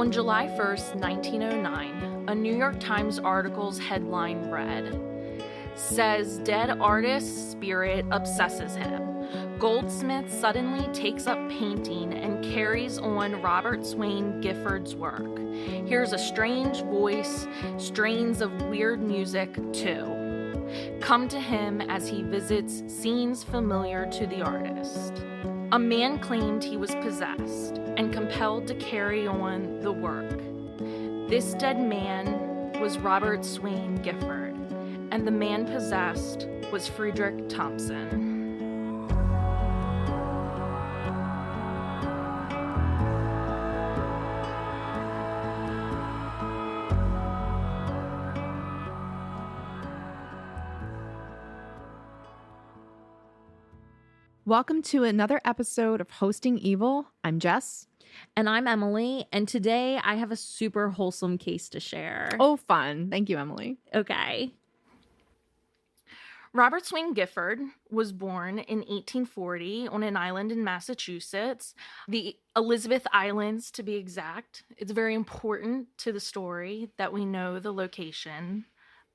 On July 1st, 1909, a New York Times article's headline read, "Says dead artist's spirit obsesses him. Goldsmith suddenly takes up painting and carries on Robert Swain Gifford's work. Hears a strange voice, strains of weird music, too. Come to him as he visits scenes familiar to the artist. A man claimed he was possessed and compelled to carry on the work. This dead man was Robert Swain Gifford, and the man possessed was Frederic Thompson." Welcome to another episode of Hosting Evil. I'm Jess. And I'm Emily, and today I have a super wholesome case to share. Oh, fun. Thank you, Emily. Okay. Robert Swain Gifford was born in 1840 on an island in Massachusetts, the Elizabeth Islands to be exact. It's very important to the story that we know the location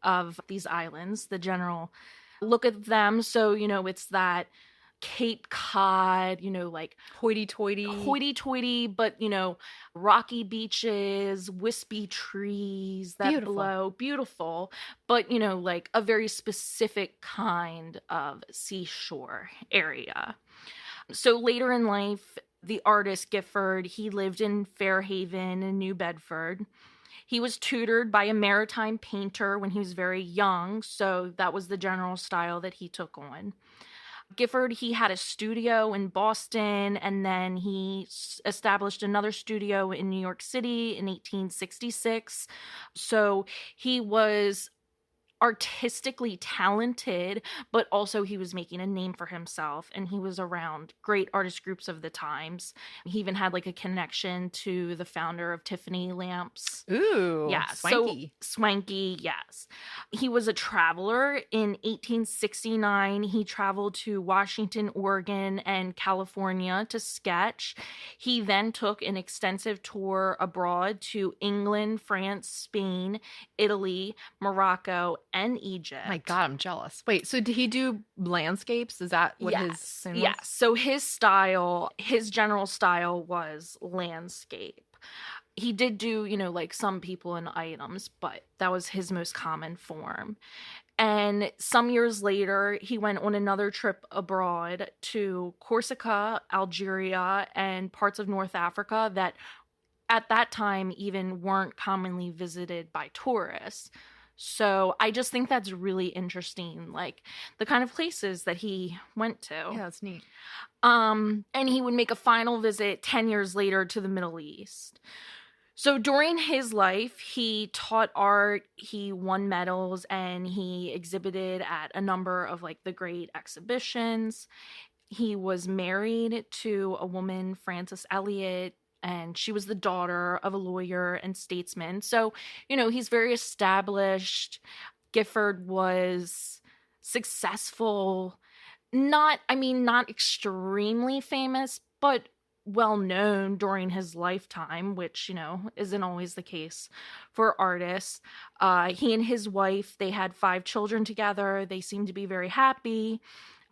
of these islands, the general look at them. So, it's that Cape Cod, like hoity-toity, but, rocky beaches, wispy trees that blow, beautiful, but, like a very specific kind of seashore area. So later in life, the artist Gifford, he lived in Fairhaven in New Bedford. He was tutored by a maritime painter when he was very young, so that was the general style that he took on. Gifford, he had a studio in Boston, and then he established another studio in New York City in 1866. So he was artistically talented, but also he was making a name for himself, and he was around great artist groups of the times. He even had like a connection to the founder of Tiffany lamps. Ooh, yeah, swanky. So swanky, yes. He was a traveler. In 1869, he traveled to Washington, Oregon, and California to sketch. He then took an extensive tour abroad to England, France, Spain, Italy, Morocco, and Egypt. My God, I'm jealous. Wait, so did he do landscapes? Is that what his thing was? Yes. So his general style was landscape. He did do, like some people and items, but that was his most common form. And some years later, he went on another trip abroad to Corsica, Algeria, and parts of North Africa that at that time even weren't commonly visited by tourists. So I just think that's really interesting, like the kind of places that he went to. Yeah, that's neat. And he would make a final visit 10 years later to the Middle East. So during his life, he taught art, he won medals, and he exhibited at a number of like the great exhibitions. He was married to a woman, Frances Eliot, and she was the daughter of a lawyer and statesman. So, he's very established. Gifford was successful, not extremely famous, but well known during his lifetime, which, isn't always the case for artists. He and his wife, they had 5 children together. They seemed to be very happy,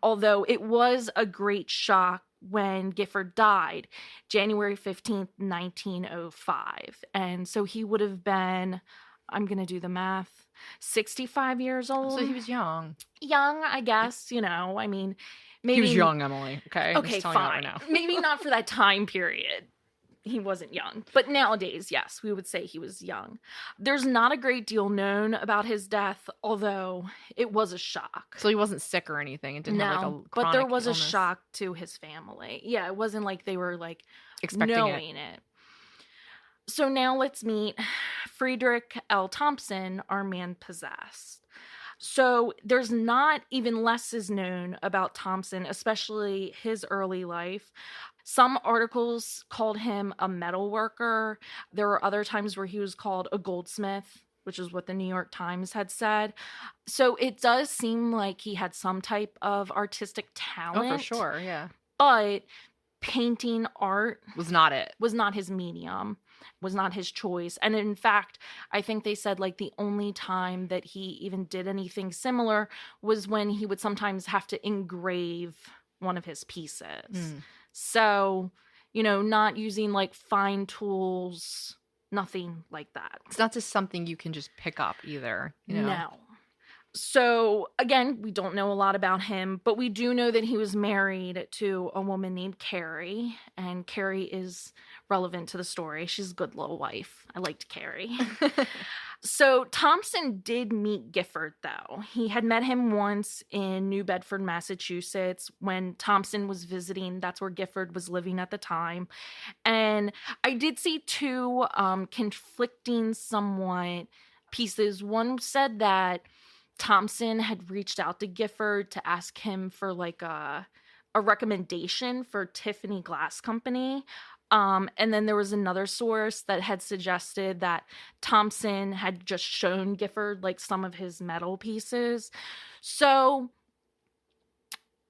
although it was a great shock when Gifford died, January 15th, 1905. And so he would have been, I'm going to do the math, 65 years old. So he was young. Young, I guess, maybe. He was young, Emily. Okay, fine. Right now. Maybe not for that time period. He wasn't young. But nowadays, yes, we would say he was young. There's not a great deal known about his death, although it was a shock. So he wasn't sick or anything? It didn't have like a chronic but there was illness. A shock to his family. Yeah, it wasn't like they were like expecting knowing it. So now let's meet Frederic L. Thompson, our man possessed. So there's not even less is known about Thompson, especially his early life. Some articles called him a metal worker. There were other times where he was called a goldsmith, which is what the New York Times had said. So it does seem like he had some type of artistic talent. Oh, for sure, yeah. But painting art was not it. Was not his medium, was not his choice. And in fact, I think they said like the only time that he even did anything similar was when he would sometimes have to engrave one of his pieces. So, you know, not using like fine tools, nothing like that. It's not just something you can just pick up either. You know? No. So, again, we don't know a lot about him, but we do know that he was married to a woman named Carrie, and Carrie is relevant to the story. She's a good little wife. I liked Carrie. So, Thompson did meet Gifford, though. He had met him once in New Bedford, Massachusetts, when Thompson was visiting. That's where Gifford was living at the time. And I did see two conflicting somewhat pieces. One said that Thompson had reached out to Gifford to ask him for like a recommendation for Tiffany Glass Company. And then there was another source that had suggested that Thompson had just shown Gifford like some of his metal pieces. So,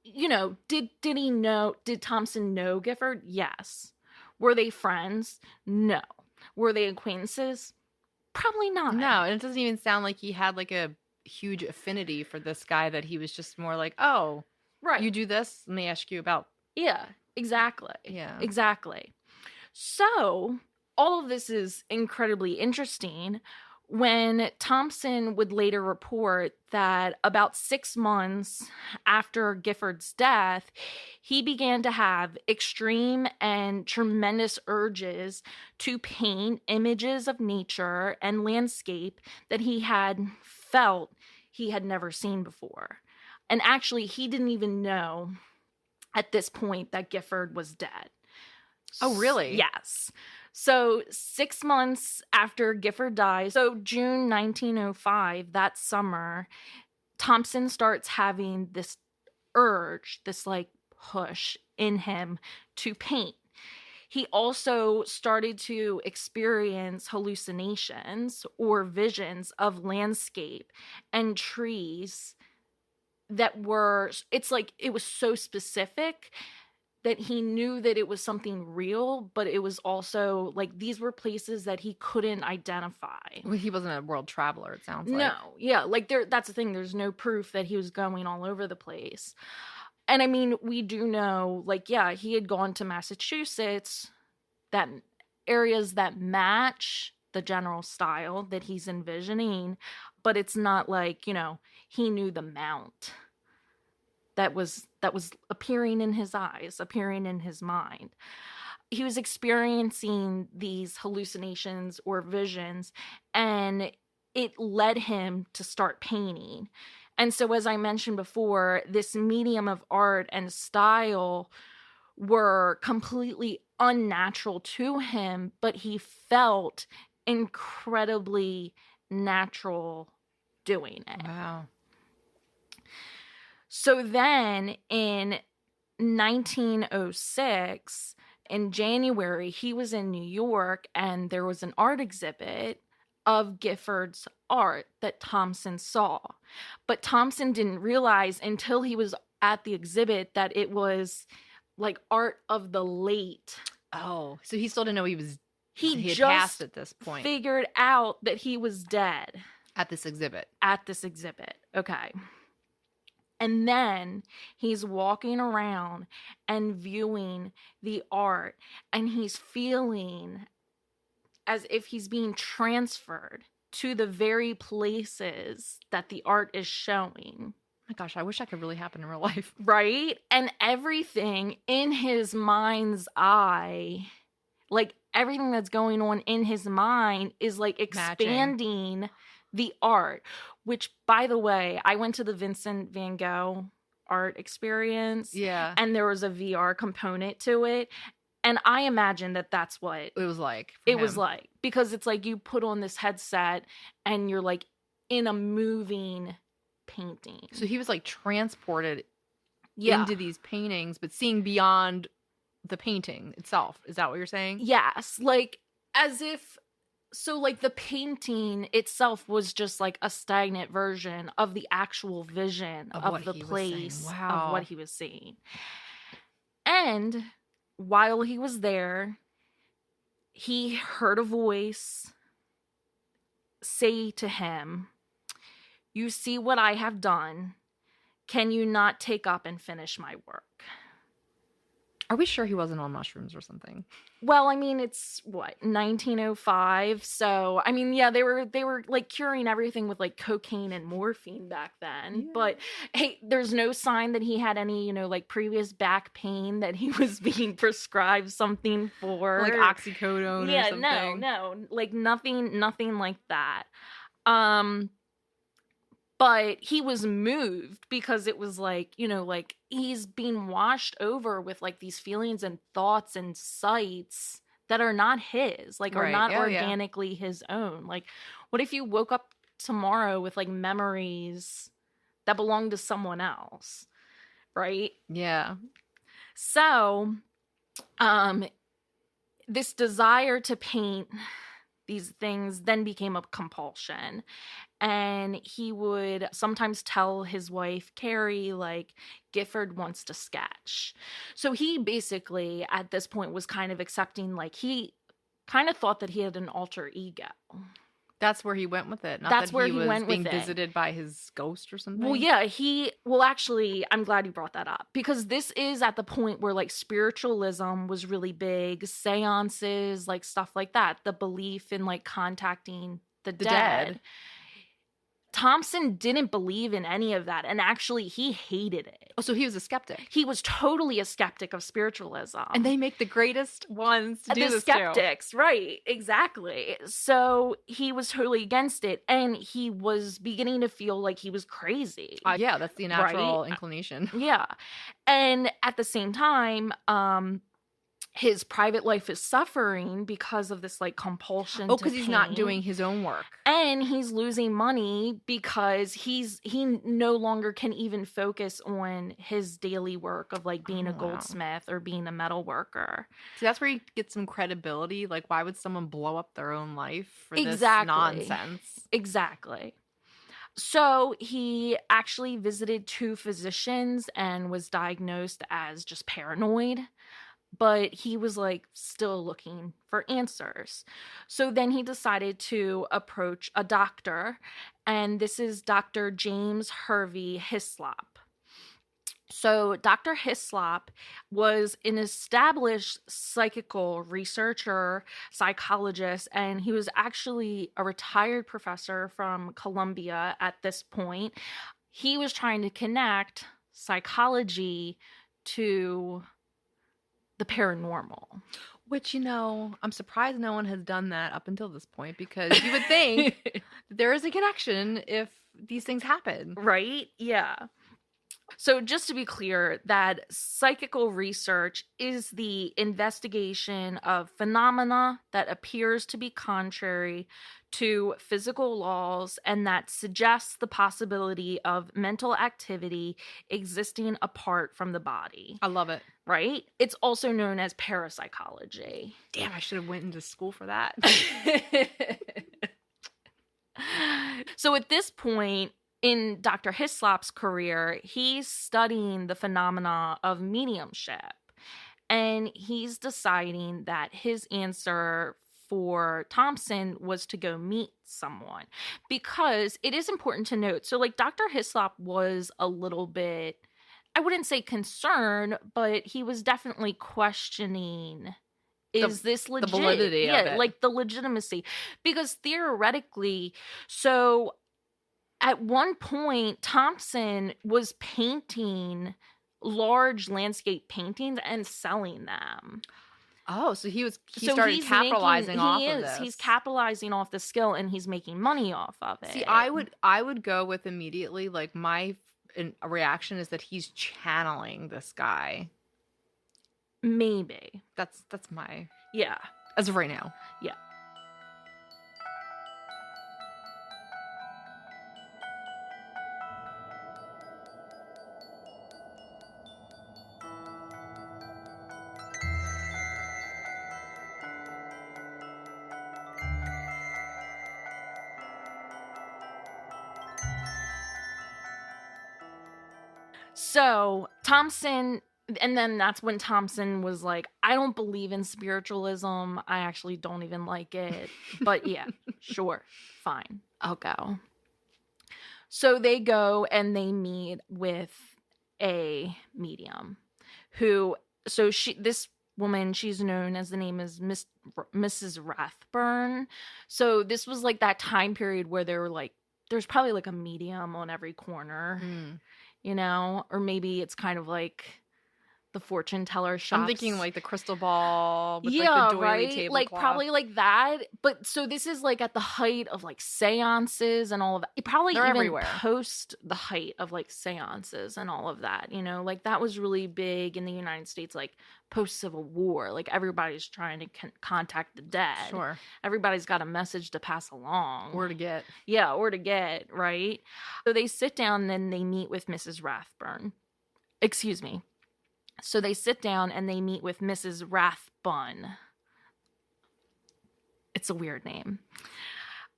you know, did Thompson know Gifford? Yes. Were they friends? No. Were they acquaintances? Probably not. No, and it doesn't even sound like he had like a huge affinity for this guy, that he was just more like, oh, right, you do this, let me ask you about. Yeah, exactly. Yeah, exactly. So all of this is incredibly interesting when Thompson would later report that about 6 months after Gifford's death, he began to have extreme and tremendous urges to paint images of nature and landscape that he had felt he had never seen before. And actually, he didn't even know at this point that Gifford was dead. Oh, really? Yes. So 6 months after Gifford died, so June 1905, that summer, Thompson starts having this urge, this like push in him to paint. He also started to experience hallucinations or visions of landscape and trees that were, it's like it was so specific that he knew that it was something real, but it was also like these were places that he couldn't identify. Well, he wasn't a world traveler, it sounds like. No, yeah, like that's the thing. There's no proof that he was going all over the place. And I mean, we do know, like, yeah, he had gone to Massachusetts, that areas that match the general style that he's envisioning, but it's not like, you know, he knew the mount that was appearing in his eyes, appearing in his mind. He was experiencing these hallucinations or visions, and it led him to start painting. And so, as I mentioned before, this medium of art and style were completely unnatural to him, but he felt incredibly natural doing it. Wow. So then in 1906, in January, he was in New York, and there was an art exhibit of Gifford's art that Thompson saw. But Thompson didn't realize until he was at the exhibit that it was like art of the late. Oh, so he still didn't know he had just passed at this point. Figured out that he was dead. At this exhibit. Okay. And then he's walking around and viewing the art, and he's feeling as if he's being transferred to the very places that the art is showing. My gosh, I wish that could really happen in real life. Right? And everything in his mind's eye, like everything that's going on in his mind is like expanding the art, which, by the way, I went to the Vincent van Gogh art experience. Yeah. And there was a VR component to it. And I imagine that that's what it was like. It was like, because it's like you put on this headset and you're like in a moving painting. So he was like transported into these paintings, but seeing beyond the painting itself. Is that what you're saying? Yes. Like as if, so like the painting itself was just like a stagnant version of the actual vision of the place of what he was seeing. And while he was there, he heard a voice say to him, "You see what I have done. Can you not take up and finish my work?" Are we sure he wasn't on mushrooms or something? Well, I mean, it's what, 1905. So, I mean, yeah, they were like curing everything with like cocaine and morphine back then. Yeah. But hey, there's no sign that he had any, like previous back pain that he was being prescribed something for. Like oxycodone or something. Yeah, no. Like nothing like that. But he was moved because it was like, like he's being washed over with like these feelings and thoughts and sights that are not his, like are not organically his own. Like, what if you woke up tomorrow with like memories that belong to someone else, right? Yeah. So, this desire to paint these things then became a compulsion. And he would sometimes tell his wife, Carrie, like, Gifford wants to sketch. So he basically, at this point, was kind of accepting, like, he kind of thought that he had an alter ego. That's where he went with it. Not That's that where he he was went being with it. visited by his ghost or something. Well, yeah, actually, I'm glad you brought that up, because this is at the point where like spiritualism was really big, seances, like stuff like that, the belief in like contacting the dead. Thompson didn't believe in any of that, and actually he hated it. Oh, so he was a skeptic. He was totally a skeptic of spiritualism. And they make the greatest ones to do this the skeptics, right, exactly. So he was totally against it, and he was beginning to feel like he was crazy. Yeah, that's the natural inclination. Yeah. And at the same time, his private life is suffering because of this like compulsion. Oh, because he's not doing his own work. And he's losing money because he no longer can even focus on his daily work of like being a goldsmith or being a metal worker. So that's where you get some credibility. Like, why would someone blow up their own life for this nonsense? Exactly. So he actually visited 2 physicians and was diagnosed as just paranoid. But he was like still looking for answers. So then he decided to approach a doctor, and this is Dr. James Hervey Hyslop. So Dr. Hyslop was an established psychical researcher, psychologist, and he was actually a retired professor from Columbia at this point. He was trying to connect psychology to the paranormal. Which, I'm surprised no one has done that up until this point, because you would think that there is a connection if these things happen. Right? Yeah. So just to be clear, that psychical research is the investigation of phenomena that appears to be contrary to physical laws and that suggests the possibility of mental activity existing apart from the body. I love it. Right? It's also known as parapsychology. Damn, I should have went into school for that. So at this point in Dr. Hyslop's career, he's studying the phenomena of mediumship, and he's deciding that his answer for Thompson was to go meet someone, because it is important to note. So like Dr. Hyslop was a little bit, I wouldn't say concerned, but he was definitely questioning, is this legit? The validity of it. Like the legitimacy. Because theoretically, so at one point, Thompson was painting large landscape paintings and selling them. Oh, so he started capitalizing off of this. He's capitalizing off the skill, and he's making money off of it. See, I would go with immediately, like, my reaction is that he's channeling this guy. Maybe. That's my... Yeah. As of right now. Yeah. So Thompson, and then that's when Thompson was like, I don't believe in spiritualism. I actually don't even like it. But yeah, sure, fine, I'll go. So they go and they meet with a medium who, this woman, she's known as, the name is Mrs. Rathburn. So this was like that time period where there were like, there's probably like a medium on every corner, you know, or maybe it's kind of like the fortune teller shops. I'm thinking like the crystal ball with like the doily right? tablecloth. Like probably like that. But so this is like at the height of like seances and all of that. It probably They're even everywhere. post the height of like seances and all of that, you know, like that was really big in the United States, like post Civil War. Like everybody's trying to contact the dead. Sure. Everybody's got a message to pass along. Or to get. Yeah, or to get, right? So they sit down and then they meet with Mrs. Rathburn. Excuse me. So they sit down and they meet with Mrs. Rathbun. It's a weird name.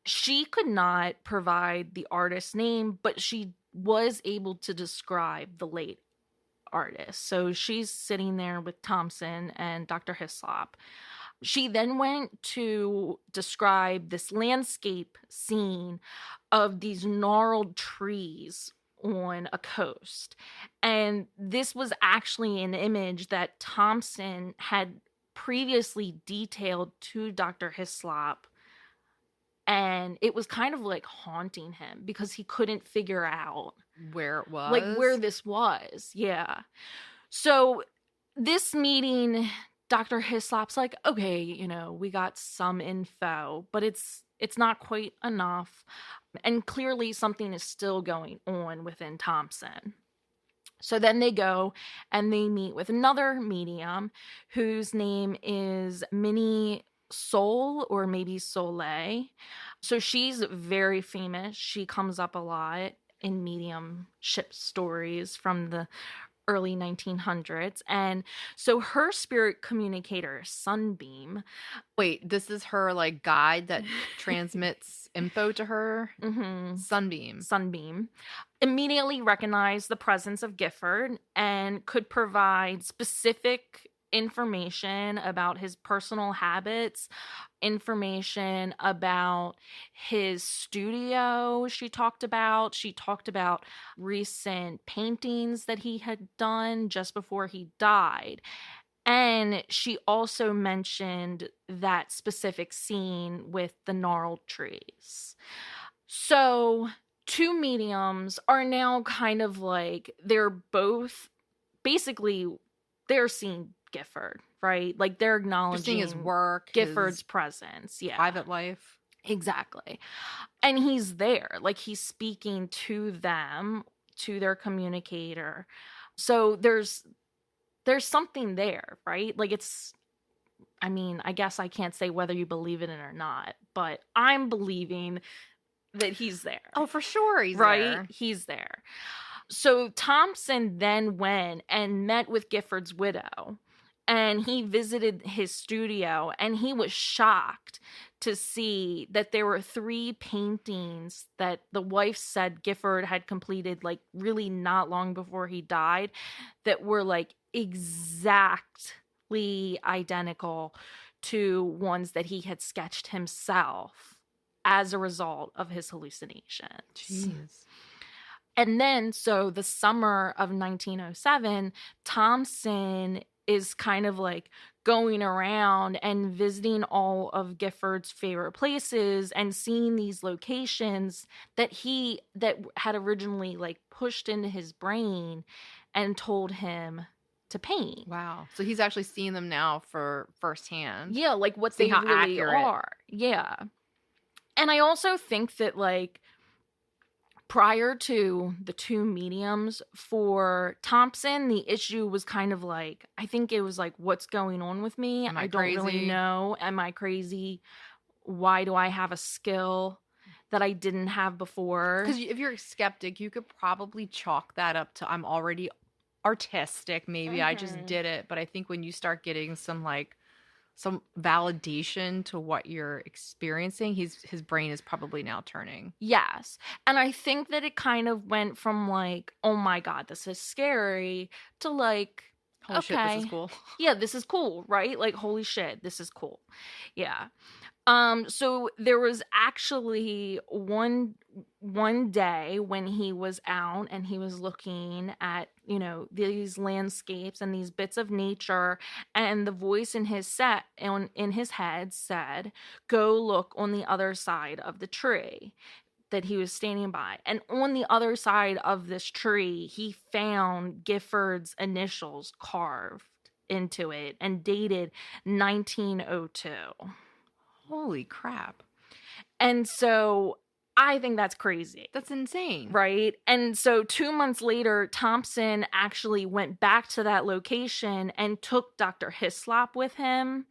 She could not provide the artist's name, but she was able to describe the late artist. So she's sitting there with Thompson and Dr. Hyslop. She then went to describe this landscape scene of these gnarled trees on a coast. And this was actually an image that Thompson had previously detailed to Dr. Hyslop. And it was kind of like haunting him because he couldn't figure out where it was. Like where this was. Yeah. So this meeting, Dr. Hyslop's like, okay, you know, we got some info, but it's not quite enough. And clearly something is still going on within Thompson. So then they go and they meet with another medium whose name is Minnie Soul, or maybe Soleil. So she's very famous. She comes up a lot in mediumship stories from the early 1900s. And so her spirit communicator, Sunbeam. Wait, this is her like guide that transmits info to her? Mm-hmm. Sunbeam Immediately recognized the presence of Gifford and could provide specific information about his personal habits, information about his studio. She talked about recent paintings that he had done just before he died. And she also mentioned that specific scene with the gnarled trees. So two mediums are now kind of like, they're both basically, they're seeing Gifford, right? Like they're acknowledging seeing his work, Gifford's his presence, yeah, private life. Exactly. And he's there, like he's speaking to them, to their communicator. So there's something there, right? Like it's, I mean, I guess I can't say whether you believe in it or not, but I'm believing that he's there. Oh, for sure he's right? there. He's there. So Thompson then went and met with Gifford's widow, and he visited his studio, and he was shocked to see that there were 3 paintings that the wife said Gifford had completed like really not long before he died that were like exactly identical to ones that he had sketched himself as a result of his hallucinations. Jeez. And then, so the summer of 1907, Thompson is kind of like going around and visiting all of Gifford's favorite places and seeing these locations that had originally like pushed into his brain and told him to paint. Wow. So he's actually seeing them now for firsthand. Yeah, like what See they how really accurate. are. Yeah. And I also think that like prior to the two mediums, for Thompson, the issue was kind of like, I think it was like, what's going on with me? Am I don't really crazy? know. Am I crazy? Why do I have a skill that I didn't have before? Because if you're a skeptic, you could probably chalk that up to, I'm already artistic. Maybe I just did it. But I think when you start getting some validation to what you're experiencing, his brain is probably now turning. Yes. And I think that it kind of went from like, oh my God, this is scary, to like, Holy shit, this is okay. cool. Yeah, this is cool, right? Like, holy shit, this is cool. Yeah. So there was actually one day when he was out and he was looking at, these landscapes and these bits of nature, and the voice in his head said, "Go look on the other side of the tree," that he was standing by. And on the other side of this tree, he found Gifford's initials carved into it and dated 1902. Holy crap. And so I think that's crazy. That's insane. Right? And so 2 months later, Thompson actually went back to that location and took Dr. Hyslop with him.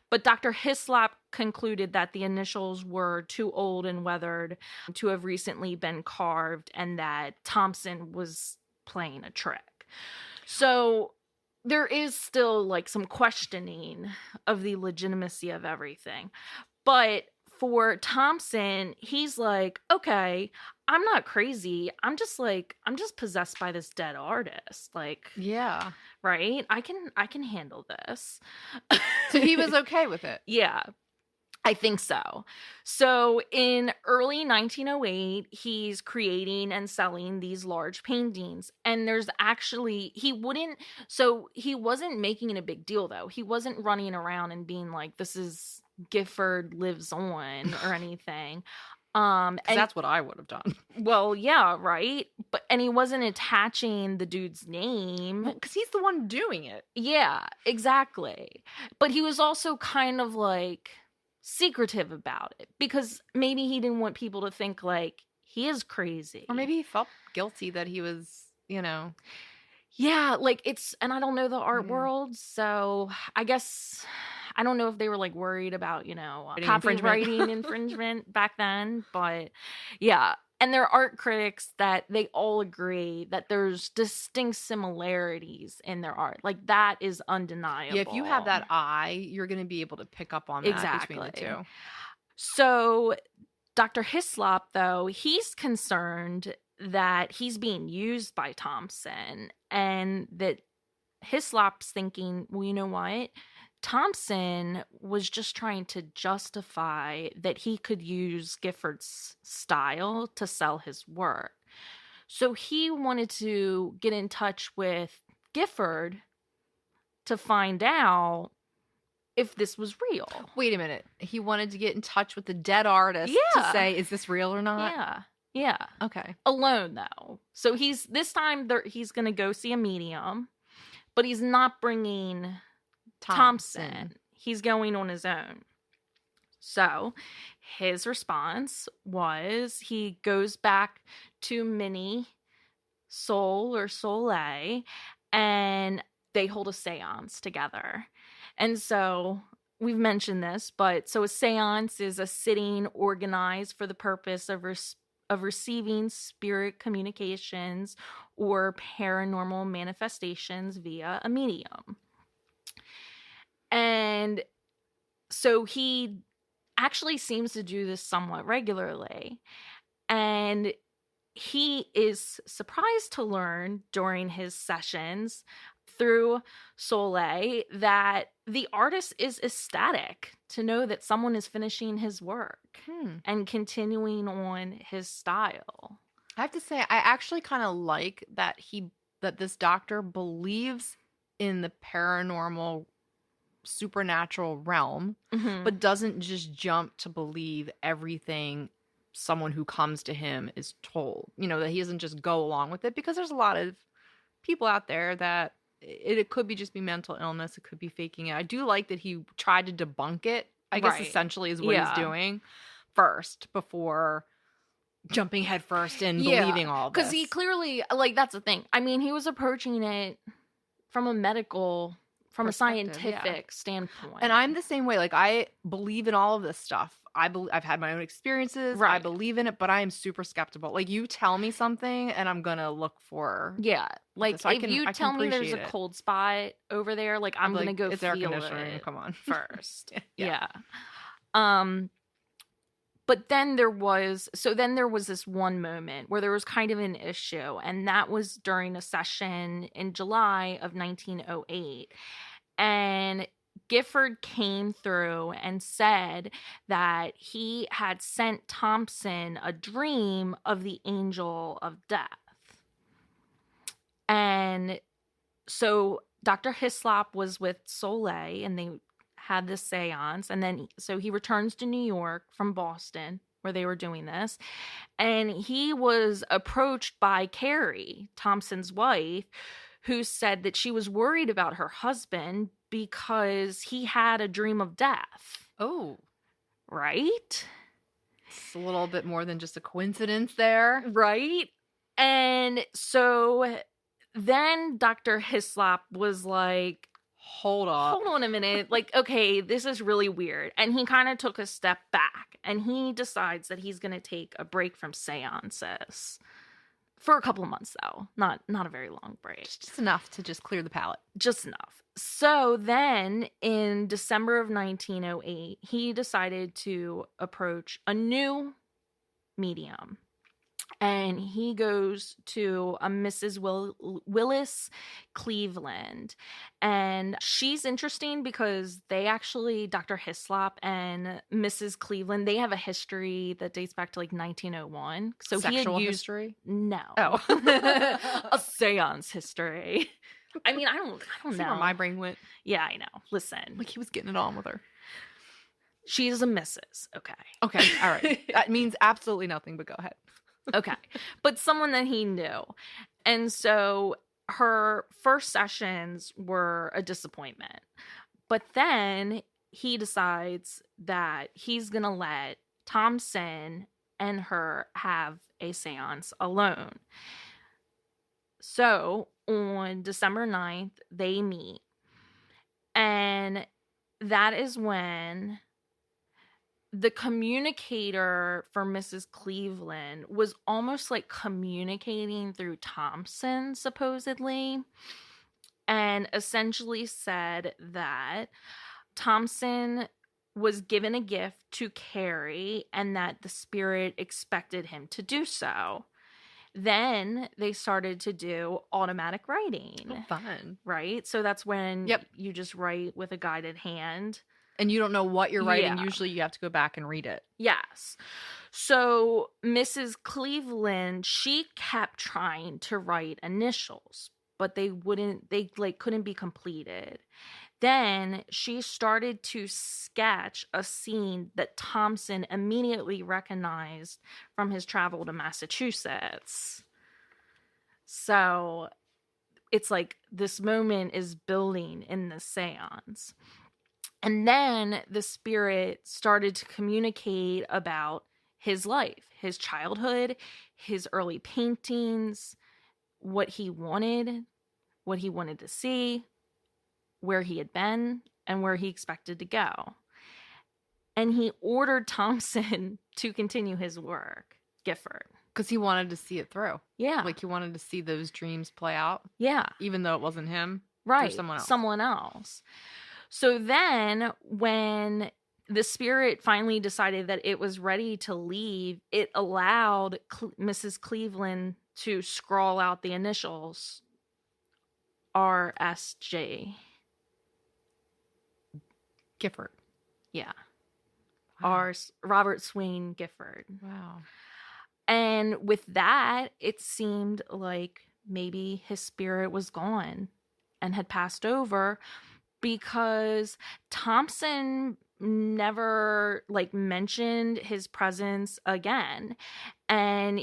But Dr. Hyslop concluded that the initials were too old and weathered to have recently been carved, and that Thompson was playing a trick. So there is still like some questioning of the legitimacy of everything. But for Thompson, he's like, okay, I'm not crazy. I'm just possessed by this dead artist. Like, yeah, right? I can handle this. So he was okay with it. Yeah. I think so. So in early 1908, he's creating and selling these large paintings. And there's actually, he wasn't making it a big deal though. He wasn't running around and being like, this is Gifford lives on or anything. And that's what I would have done. Well, yeah, right. And he wasn't attaching the dude's name. Because he's the one doing it. Yeah, exactly. But he was also kind of like secretive about it because maybe he didn't want people to think like he is crazy. Or maybe he felt guilty that he was, Yeah, like and I don't know the art world, so I guess I don't know if they were like worried about, copywriting infringement back then, but yeah. And there are art critics that they all agree that there's distinct similarities in their art. Like that is undeniable. Yeah, if you have that eye, you're going to be able to pick up on that between the two. So Dr. Hyslop, though, he's concerned that he's being used by Thompson and that Hyslop's thinking, well, you know what? Thompson was just trying to justify that he could use Gifford's style to sell his work. So he wanted to get in touch with Gifford to find out if this was real. Wait a minute. He wanted to get in touch with the dead artist to say, is this real or not? Yeah. Yeah. Okay. Alone, though. So he's going to go see a medium, but he's not bringing Thompson. He's going on his own. So his response was he goes back to Minnie Soleil and they hold a seance together. And so we've mentioned this, but so a seance is a sitting organized for the purpose of receiving spirit communications or paranormal manifestations via a medium. And so he actually seems to do this somewhat regularly. And he is surprised to learn during his sessions through Soleil that the artist is ecstatic to know that someone is finishing his work and continuing on his style. I have to say, I actually kind of like that this doctor believes in the paranormal supernatural realm, but doesn't just jump to believe everything someone who comes to him is told. That he doesn't just go along with it, because there's a lot of people out there that it could be just be mental illness. It could be faking it. I do like that he tried to debunk it, I guess essentially is what he's doing first before jumping headfirst and believing all this. Because he clearly, like, that's the thing. I mean, he was approaching it from a scientific standpoint. And I'm the same way. Like, I believe in all of this stuff. I've had my own experiences. Right. I believe in it, but I am super skeptical. Like, you tell me something and I'm going to look for... Yeah. Like, if you tell me there's a cold spot over there, like, I'm going to go feel air conditioning. it Come on. first. Yeah. But then there was this one moment where there was kind of an issue, and that was during a session in July of 1908. And Gifford came through and said that he had sent Thompson a dream of the angel of death. And so Dr. Hyslop was with Soleil, and they had this seance. And then, so he returns to New York from Boston, where they were doing this. And he was approached by Carrie, Thompson's wife, who said that she was worried about her husband because he had a dream of death. Oh. Right? It's a little bit more than just a coincidence there. Right? And so then Dr. Hyslop was like, hold on a minute. Like, okay, this is really weird. And he kind of took a step back, and he decides that he's going to take a break from seances. For a couple of months, though. Not a very long break. Just enough to just clear the palate. Just enough. So then in December of 1908, he decided to approach a new medium. And he goes to a Mrs. Willis Cleveland. And she's interesting because they actually, Dr. Hyslop and Mrs. Cleveland, they have a history that dates back to like 1901. So Sexual he had used history? No. Oh. A seance history. I mean, I don't See know. where my brain went. Yeah, I know. Listen. Like he was getting it on with her. She's a Mrs. Okay. Okay. All right. That means absolutely nothing, but go ahead. Okay. But someone that he knew. And so her first sessions were a disappointment. But then he decides that he's going to let Thompson and her have a seance alone. So on December 9th, they meet. And that is when the communicator for Mrs. Cleveland was almost like communicating through Thompson, supposedly, and essentially said that Thompson was given a gift to carry and that the spirit expected him to do so. Then they started to do automatic writing. Oh, fun. Right? So that's when you just write with a guided hand. And you don't know what you're writing. Yeah. Usually you have to go back and read it. Yes. So Mrs. Cleveland, she kept trying to write initials, but they couldn't be completed. Then she started to sketch a scene that Thompson immediately recognized from his travel to Massachusetts. So it's like this moment is building in the seance. And then the spirit started to communicate about his life, his childhood, his early paintings, what he wanted to see, where he had been, and where he expected to go. And he ordered Thompson to continue his work, Gifford. Because he wanted to see it through. Yeah. Like he wanted to see those dreams play out. Yeah. Even though it wasn't him. Right. Or someone else. So then when the spirit finally decided that it was ready to leave, it allowed Mrs. Cleveland to scrawl out the initials RSJ. Gifford. Yeah. Wow. Robert Swain Gifford. Wow. And with that, it seemed like maybe his spirit was gone and had passed over, because Thompson never mentioned his presence again. And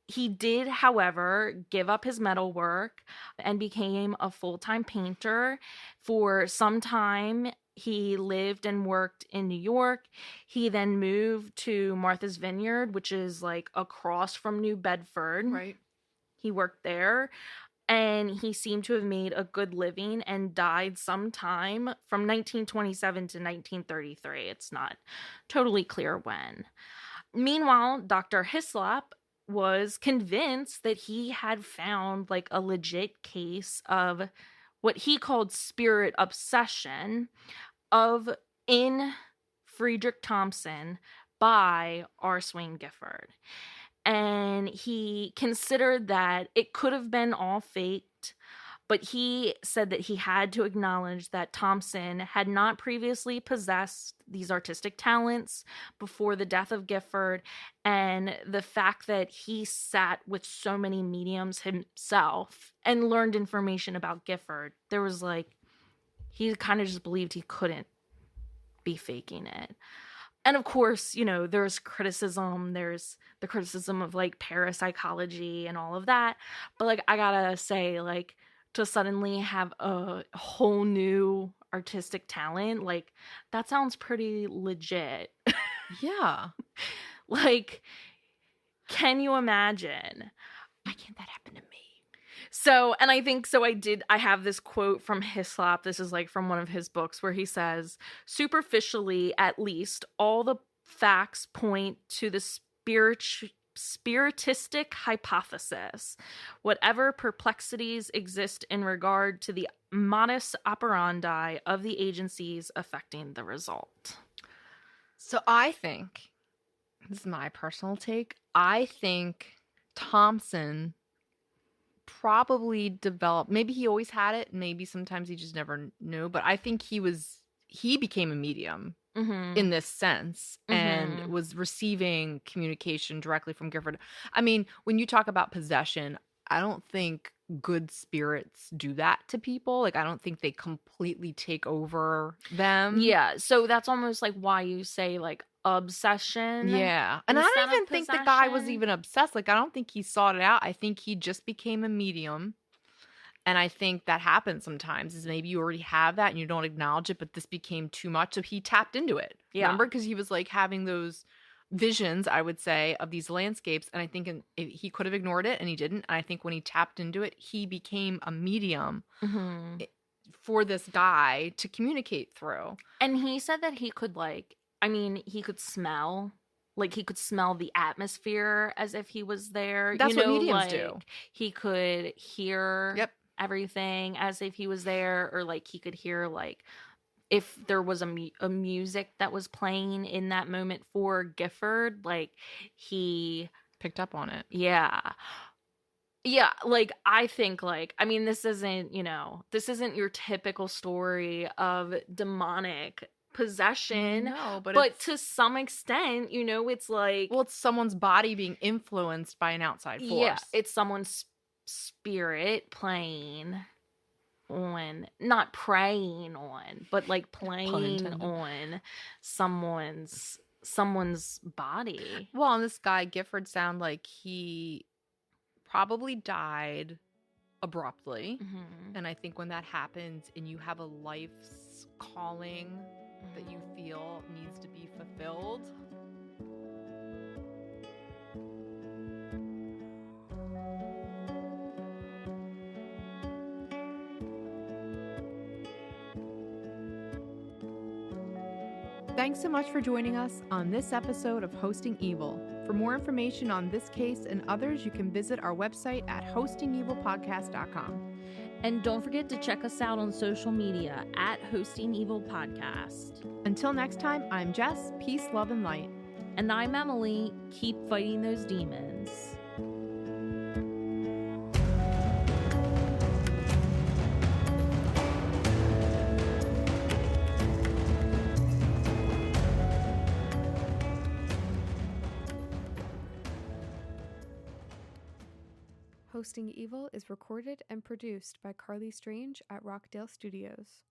he did, however, give up his metalwork and became a full-time painter. For some time, he lived and worked in New York. He then moved to Martha's Vineyard, which is across from New Bedford. Right. He worked there. And he seemed to have made a good living and died sometime from 1927 to 1933. It's not totally clear when. Meanwhile, Dr. Hyslop was convinced that he had found a legit case of what he called spirit obsession in Frederic Thompson by R. Swain Gifford. And he considered that it could have been all faked, but he said that he had to acknowledge that Thompson had not previously possessed these artistic talents before the death of Gifford, and the fact that he sat with so many mediums himself and learned information about Gifford, there was like, he kind of just believed he couldn't be faking it. And of course, you know, there's criticism. There's the criticism of like parapsychology and all of that. But like, I gotta say, like, to suddenly have a whole new artistic talent, like, that sounds pretty legit. Yeah. Like, can you imagine? Why can't that happen to me? So, and I think, so I have this quote from Hyslop. This is like from one of his books where he says, superficially, at least, all the facts point to the spiritistic hypothesis. Whatever perplexities exist in regard to the modus operandi of the agencies affecting the result. So I think, this is my personal take, I think Thompson probably developed, maybe he always had it, maybe sometimes he just never knew, but I think he became a medium in this sense and was receiving communication directly from Gifford. I mean, when you talk about possession, I don't think good spirits do that to people. Like, I don't think they completely take over them. Yeah, so that's almost like why you say like obsession. Yeah. And I don't even think the guy was even obsessed. Like, I don't think he sought it out. I think he just became a medium. And I think that happens sometimes, is maybe you already have that and you don't acknowledge it, but this became too much. So he tapped into it. Yeah. Remember? Because he was like having those visions, I would say, of these landscapes. And I think he could have ignored it and he didn't. And I think when he tapped into it, he became a medium for this guy to communicate through. And he said that he could he could smell. Like, he could smell the atmosphere as if he was there. That's what mediums do. He could hear everything as if he was there. Or, like, he could hear, like, if there was a music that was playing in that moment for Gifford, like, he picked up on it. Yeah. Yeah, like, I think, like, I mean, this isn't your typical story of demonic possession. No, but to some extent, it's like, well, it's someone's body being influenced by an outside force. Yeah, it's someone's spirit playing on, not preying on, but like playing on someone's body. Well, and this guy Gifford sounded like he probably died abruptly. And I think when that happens and you have a life's calling that you feel needs to be fulfilled, thanks so much for joining us on this episode of Hosting Evil. For more information on this case and others, you can visit our website at hostingevilpodcast.com. And don't forget to check us out on social media at Hosting Evil Podcast. Until next time, I'm Jess. Peace, love, and light. And I'm Emily. Keep fighting those demons. Hosting Evil is recorded and produced by Carly Strange at Rockdale Studios.